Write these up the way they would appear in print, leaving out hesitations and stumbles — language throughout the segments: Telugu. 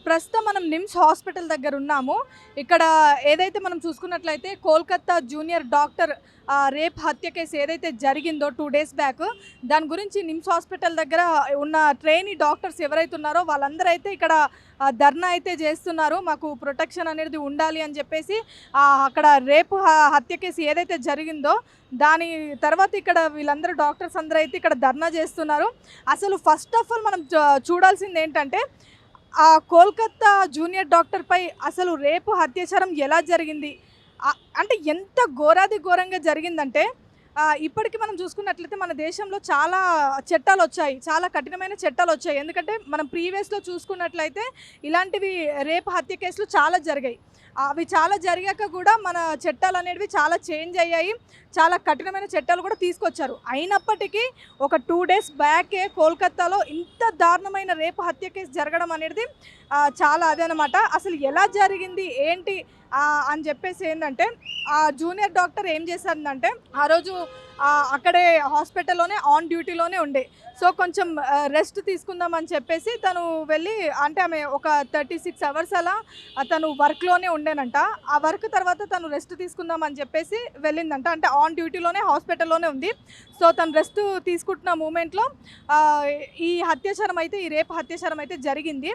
ప్రస్తుతం మనం నిమ్స్ హాస్పిటల్ దగ్గర ఉన్నాము. ఇక్కడ ఏదైతే మనం చూసుకున్నట్లయితే కోల్కతా జూనియర్ డాక్టర్ రేప్ హత్య కేసు ఏదైతే జరిగిందో 2 డేస్ బ్యాక్, దాని గురించి నిమ్స్ హాస్పిటల్ దగ్గర ఉన్న ట్రైనీ డాక్టర్స్ ఎవరైతే ఉన్నారో వాళ్ళందరూ అయితే ఇక్కడ ధర్నా అయితే చేస్తున్నారు. మాకు ప్రొటెక్షన్ అనేది ఉండాలి అని చెప్పేసి అక్కడ రేపు హత్య కేసు ఏదైతే జరిగిందో దాని తర్వాత ఇక్కడ వీళ్ళందరూ డాక్టర్స్ అందరూ అయితే ఇక్కడ ధర్నా చేస్తున్నారు. అసలు ఫస్ట్ ఆఫ్ ఆల్ మనం చూడాల్సింది ఏంటంటే ఆ కోల్కతా జూనియర్ డాక్టర్పై అసలు రేపు అత్యాచారం ఎలా జరిగింది, అంటే ఎంత ఘోరంగా జరిగిందంటే ఇప్పటికీ మనం చూసుకున్నట్లయితే మన దేశంలో చాలా చట్టాలు వచ్చాయి, చాలా కఠినమైన చట్టాలు వచ్చాయి. ఎందుకంటే మనం ప్రీవియస్లో చూసుకున్నట్లయితే ఇలాంటివి రేపు హత్య కేసులు చాలా జరిగాయి. అవి చాలా జరిగాక కూడా మన చట్టాలు అనేవి చాలా చేంజ్ అయ్యాయి, చాలా కఠినమైన చట్టాలు కూడా తీసుకొచ్చారు. అయినప్పటికీ ఒక 2 డేస్ బ్యాకే కోల్కతాలో ఇంత దారుణమైన రేపు హత్య కేసు జరగడం అనేది చాలా అదనమాట. అసలు ఎలా జరిగింది ఏంటి అని చెప్పేసి ఏంటంటే ఆ జూనియర్ డాక్టర్ ఏం చేశారంటే ఆ రోజు అక్కడే హాస్పిటల్లోనే ఆన్ డ్యూటీలోనే ఉండే. సో కొంచెం రెస్ట్ తీసుకుందామని చెప్పేసి తను వెళ్ళి, అంటే ఆమె ఒక 36 అవర్స్ అలా తను వర్క్లోనే ఉండేనంట. ఆ వర్క్ తర్వాత తను రెస్ట్ తీసుకుందామని చెప్పేసి వెళ్ళిందంట. అంటే ఆన్ డ్యూటీలోనే హాస్పిటల్లోనే ఉంది. సో తను రెస్ట్ తీసుకుంటున్న మూమెంట్లో ఈ అత్యాచారం అయితే, ఈ రేపు అత్యాచారం అయితే జరిగింది.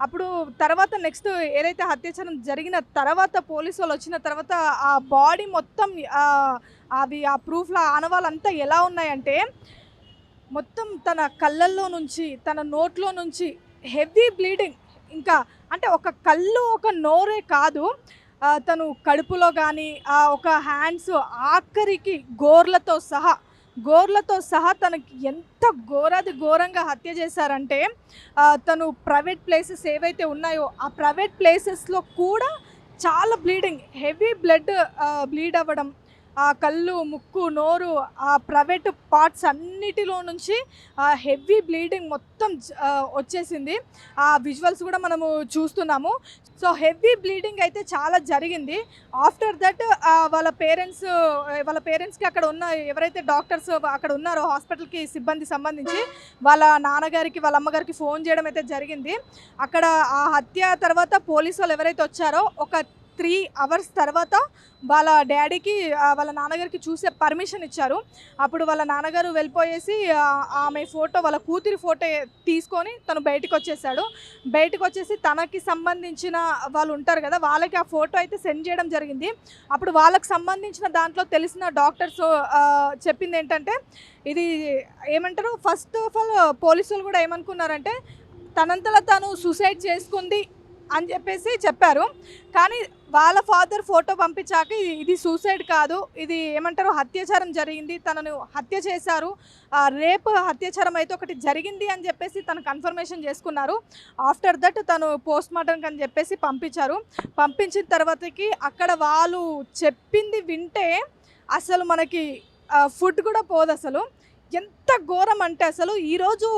అప్పుడు తర్వాత నెక్స్ట్ ఏదైతే అత్యాచారం జరిగిన తర్వాత పోలీసు వాళ్ళు వచ్చిన తర్వాత ఆ బాడీ మొత్తం అవి ఆ ప్రూఫ్ల ఆనవాళ్ళంతా ఎలా ఉన్నాయంటే మొత్తం తన కళ్ళల్లో నుంచి తన నోట్లో నుంచి హెవీ బ్లీడింగ్. ఇంకా అంటే ఒక కళ్ళు ఒక నోరే కాదు, తను కడుపులో కానీ ఒక హ్యాండ్స్ ఆఖరికి గోర్లతో సహా తనకి ఎంత ఘోరంగా హత్య చేశారంటే తను ప్రైవేట్ ప్లేసెస్ ఏవైతే ఉన్నాయో ఆ ప్రైవేట్ ప్లేసెస్లో కూడా చాలా బ్లీడింగ్, హెవీ బ్లీడ్ అవ్వడం, ఆ కళ్ళు ముక్కు నోరు ఆ ప్రైవేట్ పార్ట్స్ అన్నిటిలో నుంచి హెవీ బ్లీడింగ్ మొత్తం వచ్చేసింది. ఆ విజువల్స్ కూడా మనము చూస్తున్నాము. సో హెవీ బ్లీడింగ్ అయితే చాలా జరిగింది. ఆఫ్టర్ దట్ వాళ్ళ పేరెంట్స్కి అక్కడ ఉన్న ఎవరైతే డాక్టర్స్ అక్కడ ఉన్నారో హాస్పిటల్కి సిబ్బంది సంబంధించి వాళ్ళ నాన్నగారికి వాళ్ళ అమ్మగారికి ఫోన్ చేయడం అయితే జరిగింది. అక్కడ ఆ హత్య తర్వాత పోలీసు వాళ్ళు ఎవరైతే వచ్చారో ఒక 3 అవర్స్ తర్వాత వాళ్ళ డాడీకి వాళ్ళ నాన్నగారికి చూసే పర్మిషన్ ఇచ్చారు. అప్పుడు వాళ్ళ నాన్నగారు వెళ్ళిపోయేసి ఆమె ఫోటో, వాళ్ళ కూతురి ఫోటో తీసుకొని తను బయటకు వచ్చేసి తనకి సంబంధించిన వాళ్ళు ఉంటారు కదా వాళ్ళకి ఆ ఫోటో అయితే సెండ్ చేయడం జరిగింది. అప్పుడు వాళ్ళకి సంబంధించిన దాంట్లో తెలిసిన డాక్టర్స్ చెప్పింది ఏంటంటే ఇది ఏమంటారు, ఫస్ట్ ఆఫ్ ఆల్ పోలీసు వాళ్ళు కూడా ఏమనుకున్నారంటే తనంతలా తను సూసైడ్ చేసుకుంది అని చెప్పేసి చెప్పారు. కానీ వాళ్ళ ఫాదర్ ఫోటో పంపించాక ఇది సూసైడ్ కాదు, ఇది ఏమంటారు అత్యాచారం జరిగింది, తనను హత్య చేశారు, రేపు అత్యాచారం అయితే ఒకటి జరిగింది అని చెప్పేసి తను కన్ఫర్మేషన్ చేసుకున్నారు. ఆఫ్టర్ దట్ తను పోస్ట్ మార్టంకి అని చెప్పేసి పంపించిన తర్వాతకి అక్కడ వాళ్ళు చెప్పింది వింటే అసలు మనకి ఫుడ్ కూడా పోదు. అసలు ఎంత ఘోరం అంటే అసలు ఈరోజు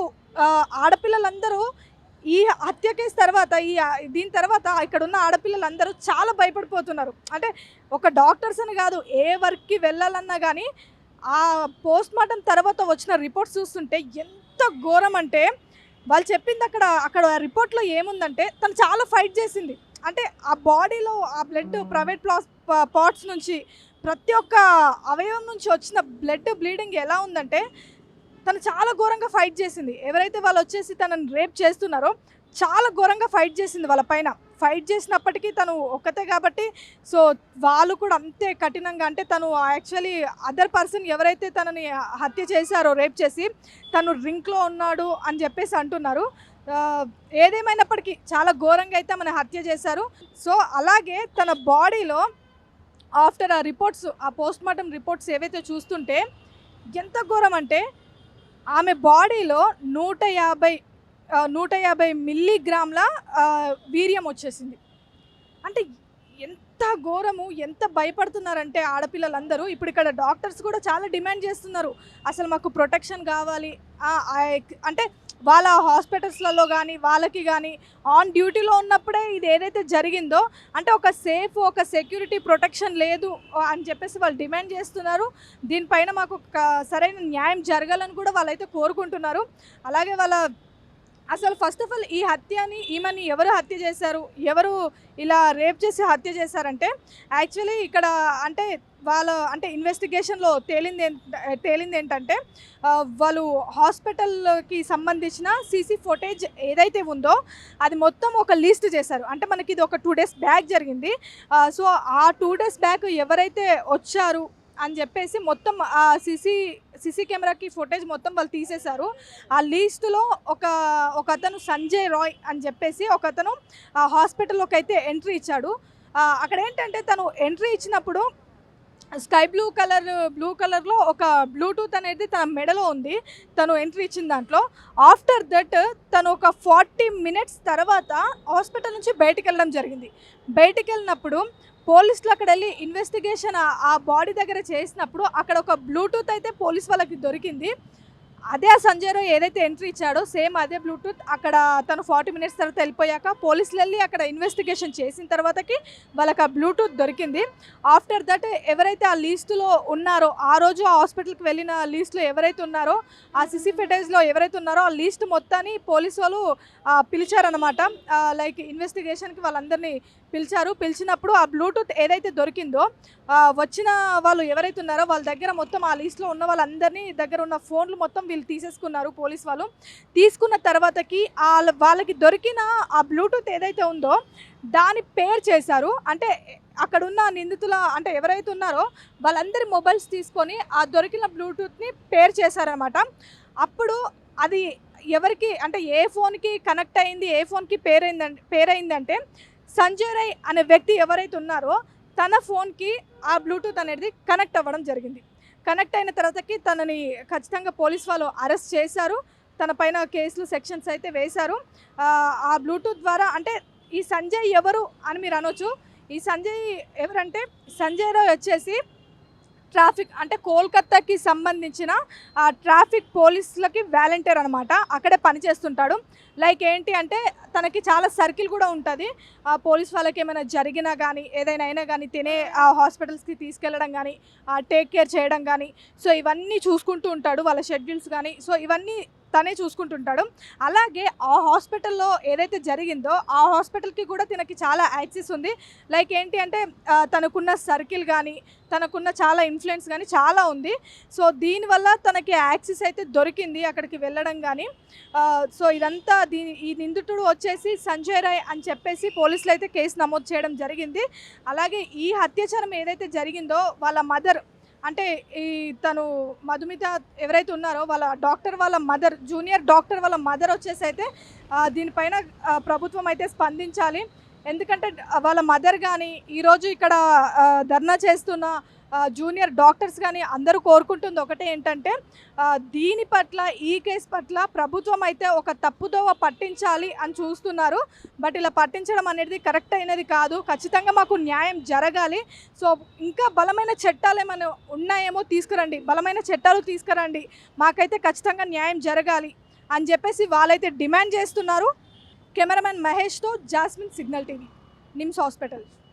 ఆడపిల్లలందరూ ఈ హత్య కేసు తర్వాత దీని తర్వాత ఇక్కడ ఉన్న ఆడపిల్లలందరూ చాలా భయపడిపోతున్నారు. అంటే ఒక డాక్టర్స్ అని కాదు, ఏ వర్క్కి వెళ్ళాలన్నా కానీ ఆ పోస్ట్ మార్టం తర్వాత వచ్చిన రిపోర్ట్స్ చూస్తుంటే ఎంత ఘోరం అంటే వాళ్ళు చెప్పింది అక్కడ రిపోర్ట్లో ఏముందంటే తను చాలా ఫైట్ చేసింది. అంటే ఆ బాడీలో ఆ బ్లడ్ ప్రైవేట్ పార్ట్స్ నుంచి ప్రతి ఒక్క అవయవం నుంచి వచ్చిన బ్లీడింగ్ ఎలా ఉందంటే తను చాలా ఘోరంగా ఫైట్ చేసింది. ఎవరైతే వాళ్ళు వచ్చేసి తనని రేప్ చేస్తున్నారో చాలా ఘోరంగా ఫైట్ చేసింది వాళ్ళ పైన. ఫైట్ చేసినప్పటికీ తను ఒక్కతే కాబట్టి సో వాళ్ళు కూడా అంతే కఠినంగా, అంటే తను యాక్చువల్లీ అదర్ పర్సన్ ఎవరైతే తనని హత్య చేశారో రేప్ చేసి తను డ్రింక్లో ఉన్నాడు అని చెప్పేసి అంటున్నారు. ఏదేమైనప్పటికీ చాలా ఘోరంగా అయితే మన హత్య చేశారు. సో అలాగే తన బాడీలో ఆఫ్టర్ ఆ పోస్ట్ మార్టం రిపోర్ట్స్ ఏవైతే చూస్తుంటే ఎంత ఘోరం అంటే ఆమె బాడీలో 150 మిల్లీగ్రాముల వీర్యం వచ్చేసింది. అంటే ఎంత ఘోరము, ఎంత భయపడుతున్నారంటే ఆడపిల్లలందరూ. ఇప్పుడు ఇక్కడ డాక్టర్స్ కూడా చాలా డిమాండ్ చేస్తున్నారు, అసలు మాకు ప్రొటెక్షన్ కావాలి. అంటే వాళ్ళ హాస్పిటల్స్లలో కానీ వాళ్ళకి కానీ ఆన్ డ్యూటీలో ఉన్నప్పుడే ఇది ఏదైతే జరిగిందో అంటే ఒక సెక్యూరిటీ ప్రొటెక్షన్ లేదు అని చెప్పేసి వాళ్ళు డిమాండ్ చేస్తున్నారు. దీనిపైన మాకు సరైన న్యాయం జరగాలని కూడా వాళ్ళైతే కోరుకుంటున్నారు. అలాగే వాళ్ళ అసలు ఫస్ట్ ఆఫ్ ఆల్ ఈ హత్యని ఈమెని ఎవరు హత్య చేశారు, ఎవరు ఇలా రేప్ చేసి హత్య చేశారంటే యాక్చువల్లీ ఇక్కడ అంటే అంటే ఇన్వెస్టిగేషన్లో తేలింది ఏంటంటే వాళ్ళు హాస్పిటల్కి సంబంధించిన సీసీ ఫుటేజ్ ఏదైతే ఉందో అది మొత్తం ఒక లిస్ట్ చేశారు. అంటే మనకి ఇది ఒక 2 డేస్ బ్యాక్ జరిగింది. సో ఆ 2 డేస్ బ్యాక్ ఎవరైతే వచ్చారు అని చెప్పేసి మొత్తం ఆ సీసీ కెమెరాకి ఫుటేజ్ మొత్తం వాళ్ళు తీసేశారు. ఆ లీస్టులో ఒక అతను సంజయ్ రాయ్ అని చెప్పేసి ఒక అతను హాస్పిటల్లోకి అయితే ఎంట్రీ ఇచ్చాడు. అక్కడ ఏంటంటే తను ఎంట్రీ ఇచ్చినప్పుడు స్కై బ్లూ కలర్లో ఒక బ్లూటూత్ అనేది తన మెడలో ఉంది తను ఎంట్రీ ఇచ్చిన దాంట్లో. ఆఫ్టర్ దట్ తను ఒక 40 మినిట్స్ తర్వాత హాస్పిటల్ నుంచి బయటికి వెళ్ళడం జరిగింది. బయటికి వెళ్ళినప్పుడు పోలీసులు అక్కడ వెళ్ళి ఇన్వెస్టిగేషన్ ఆ బాడీ దగ్గర చేసినప్పుడు అక్కడ ఒక బ్లూటూత్ అయితే పోలీస్ వాళ్ళకి దొరికింది. అదే ఆ సంజయ్ రాయ్ ఏదైతే ఎంట్రీ ఇచ్చాడో సేమ్ అదే బ్లూటూత్ అక్కడ తను 40 మినిట్స్ తర్వాత వెళ్ళిపోయాక పోలీసులు వెళ్ళి అక్కడ ఇన్వెస్టిగేషన్ చేసిన తర్వాతకి వాళ్ళకి ఆ బ్లూటూత్ దొరికింది. ఆఫ్టర్ దట్ ఎవరైతే ఆ లీస్టులో ఉన్నారో ఆ రోజు ఆ హాస్పిటల్కి వెళ్ళిన లీస్టులో ఎవరైతే ఉన్నారో ఆ సీసీ ఫుటేజ్లో ఎవరైతే ఉన్నారో ఆ లీస్ట్ మొత్తాన్ని పోలీసు వాళ్ళు పిలిచారనమాట. లైక్ ఇన్వెస్టిగేషన్కి వాళ్ళందరినీ పిలిచినప్పుడు ఆ బ్లూటూత్ ఏదైతే దొరికిందో వచ్చిన వాళ్ళు ఎవరైతే ఉన్నారో వాళ్ళ దగ్గర మొత్తం ఆ లీస్ట్లో ఉన్న వాళ్ళందరినీ దగ్గర ఉన్న ఫోన్లు మొత్తం వీళ్ళు తీసేసుకున్నారు పోలీస్ వాళ్ళు. తీసుకున్న తర్వాతకి వాళ్ళకి దొరికిన ఆ బ్లూటూత్ ఏదైతే ఉందో దాని పేర్ చేశారు. అంటే అక్కడున్న నిందితుల అంటే ఎవరైతే ఉన్నారో వాళ్ళందరి మొబైల్స్ తీసుకొని ఆ దొరికిన బ్లూటూత్ని పేర్ చేశారనమాట. అప్పుడు అది ఎవరికి అంటే ఏ ఫోన్కి కనెక్ట్ అయింది, ఏ ఫోన్కి పేరైందంటే సంజయ్ రాయ్ అనే వ్యక్తి ఎవరైతే ఉన్నారో తన ఫోన్కి ఆ బ్లూటూత్ అనేది కనెక్ట్ అవ్వడం జరిగింది. కనెక్ట్ అయిన తర్వాతకి తనని ఖచ్చితంగా పోలీస్ వాళ్ళు అరెస్ట్ చేశారు. తన పైన కేసులు సెక్షన్స్ అయితే వేశారు. ఆ బ్లూటూత్ ద్వారా అంటే ఈ సంజయ్ ఎవరు అని మీరు అనొచ్చు. ఈ సంజయ్ ఎవరంటే సంజయ్ రాయ్ వచ్చేసి ట్రాఫిక్ అంటే కోల్కతాకి సంబంధించిన ట్రాఫిక్ పోలీసులకి వాలంటీర్ అనమాట. అక్కడే పనిచేస్తుంటాడు. లైక్ ఏంటి అంటే తనకి చాలా సర్కిల్ కూడా ఉంటుంది. పోలీస్ వాళ్ళకి ఏమైనా జరిగినా కానీ ఏదైనా అయినా కానీ తినే హాస్పిటల్స్కి తీసుకెళ్ళడం కానీ టేక్ కేర్ చేయడం కానీ సో ఇవన్నీ చూసుకుంటూ ఉంటాడు. వాళ్ళ షెడ్యూల్స్ కానీ సో ఇవన్నీ తనే చూసుకుంటుంటాడు. అలాగే ఆ హాస్పిటల్లో ఏదైతే జరిగిందో ఆ హాస్పిటల్కి కూడా తనకి చాలా యాక్సెస్ ఉంది. లైక్ ఏంటి అంటే తనకున్న సర్కిల్ కానీ తనకున్న చాలా ఇన్ఫ్లుయెన్స్ కానీ చాలా ఉంది. సో దీనివల్ల తనకి యాక్సెస్ అయితే దొరికింది అక్కడికి వెళ్ళడం కానీ. సో ఇదంతా ఈ నిందితుడు వచ్చేసి సంజయ్ రాయ్ అని చెప్పేసి పోలీసులు అయితే కేసు నమోదు చేయడం జరిగింది. అలాగే ఈ అత్యాచారం ఏదైతే జరిగిందో వాళ్ళ మదర్ అంటే ఈ తను మధుమిత ఎవరైతే ఉన్నారో వాళ్ళ డాక్టర్ వాళ్ళ మదర్ జూనియర్ డాక్టర్ వాళ్ళ మదర్ వచ్చేసి అయితే దీనిపైన ప్రభుత్వం అయితే స్పందించాలి. ఎందుకంటే వాళ్ళ మదర్ కానీ ఈరోజు ఇక్కడ ధర్నా చేస్తున్న జూనియర్ డాక్టర్స్ కానీ అందరూ కోరుకుంటుంది ఒకటే ఏంటంటే దీని పట్ల ఈ కేసు పట్ల ప్రభుత్వం అయితే ఒక తప్పుదోవ పట్టించాలి అని చూస్తున్నారు. బట్ ఇలా పట్టించడం అనేది కరెక్ట్ అయినది కాదు. ఖచ్చితంగా మాకు న్యాయం జరగాలి. సో ఇంకా బలమైన చట్టాలు ఏమైనా ఉన్నాయేమో తీసుకురండి, బలమైన చట్టాలు తీసుకురండి, మాకైతే ఖచ్చితంగా న్యాయం జరగాలి అని చెప్పేసి వాళ్ళైతే డిమాండ్ చేస్తున్నారు. కెమెరామెన్ మహేష్తో Jasmine, signal TV, NIMS hospital.